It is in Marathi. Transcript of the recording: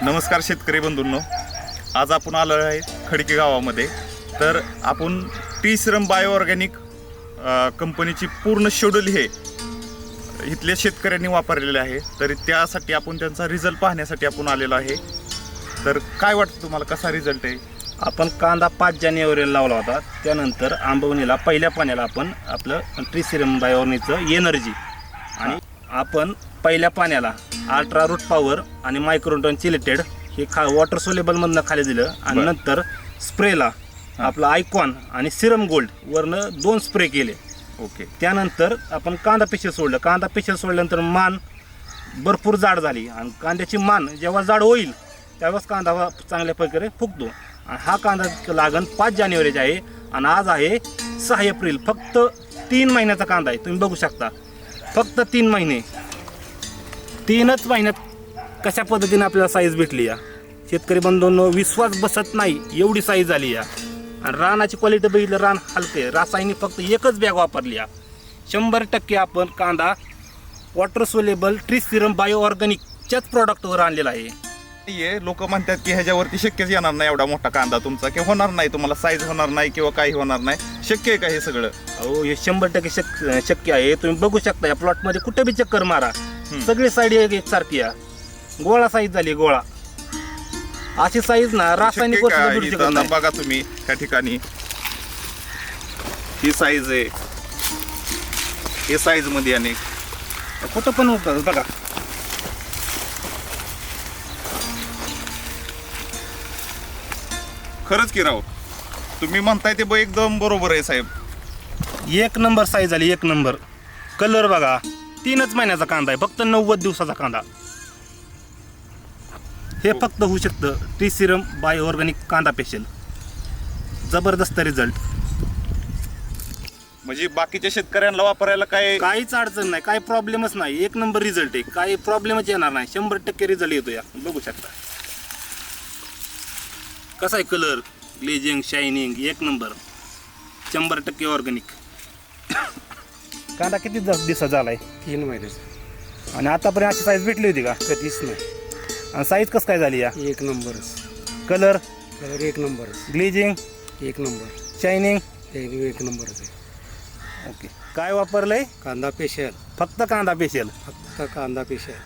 नमस्कार शेतकरी बंधूंनो, आज आपण आलो आहे खडकी गावामध्ये. तर आपण टी-श्रम बायो ऑर्गॅनिक कंपनीची पूर्ण शेड्यूल हे इथल्या शेतकऱ्यांनी वापरलेले आहे. तर त्यासाठी आपण त्यांचा रिझल्ट पाहण्यासाठी आपण आलेलो आहे. तर काय वाटतं तुम्हाला, कसा रिझल्ट आहे? आपण कांदा 5 जानेवारीला लावला होता. त्यानंतर आंबवणीला पहिल्या पाण्याला आपण आपलं टी-श्रम बायो ऑर्गॅनिकचं एनर्जी आणि आपण पहिल्या पाण्याला अल्ट्रा रूट पॉवर आणि मायक्रोटन चिलेटेड हे वॉटर सोलेबलमधनं खाली दिलं आणि नंतर स्प्रेला आपलं आयकॉन आणि सिरम गोल्ड वरनं 2 स्प्रे केले. ओके. त्यानंतर आपण कांदा पेशल सोडलं. कांदा पेशल सोडल्यानंतर मान भरपूर जाड झाली आणि कांद्याची मान जेव्हा जाड होईल त्यावेळेस कांदा चांगल्या प्रकारे फुगतो. आणि हा कांदा लागण 5 जानेवारीचा आहे आणि आज आहे 6 एप्रिल. फक्त 3 महिन्याचा कांदा आहे. तुम्ही बघू शकता, फक्त 3 महिने. 3च महिन्यात कशा पद्धतीने आपल्याला साईज भेटली या. शेतकरी बंधूंनो, विश्वास बसत नाही एवढी साईज झाली या. आणि रानाची क्वालिटी बघितलं, रान हलके. रासायनिक फक्त एकच बॅग वापरली या. 100% आपण कांदा वॉटर सोलेबल टी-श्रम बायो ऑर्गॅनिकच्याच प्रॉडक्टवर आणलेला आहे. लोक म्हणतात की ह्याच्यावरती शक्यच येणार नाही एवढा मोठा कांदा तुमचा, किंवा होणार नाही, तुम्हाला साईज होणार नाही किंवा काही होणार नाही. शक्य आहे का हे सगळं? हो, हे 100% शक्य आहे. तुम्ही बघू शकता या प्लॉटमध्ये कुठे बी चक्कर मारा, सगळी साईड एकसारखी आहे. गोळा साईज झाली, गोळा. अशी साईज ना रासायनिक बघा तुम्ही त्या ठिकाणी ही साईज आहे, हे साईज मध्ये अनेक कुठं पण होतं बघा. खरंच की राव, तुम्ही म्हणताय ते एकदम बरोबर आहे साहेब. 1 नंबर साईज झाली, 1 नंबर. कलर बघा, 3च महिन्याचा कांदा आहे, फक्त 90 दिवसाचा कांदा. हे फक्त होऊ शकतं टी-श्रम बायो ऑर्गॅनिक कांदा पेशल. जबरदस्त रिझल्ट. म्हणजे बाकीच्या शेतकऱ्यांना वापरायला काहीच अडचण नाही, काही प्रॉब्लेमच नाही. 1 नंबर रिझल्ट आहे, काही प्रॉब्लेमच येणार नाही. 100% रिझल्ट येतो या. बघू शकता कसा आहे colour, glazing, shining 1 number. 100% organic. कांदा किती दिवसाचा झालाय? 3 महिन्याचा. आणि आतापर्यंत अशी साईज भेटली होती का? कधीच नाही. आणि साईज कसं काय झाली या? 1 नंबरच. कलर? कलर 1 नंबरच. ग्लेजिंग? 1 नंबर. शायनिंग? 1 नंबरच आहे. ओके. काय वापरलंय? कांदा पेशल. फक्त कांदा पेशल. फक्त कांदा पेशल.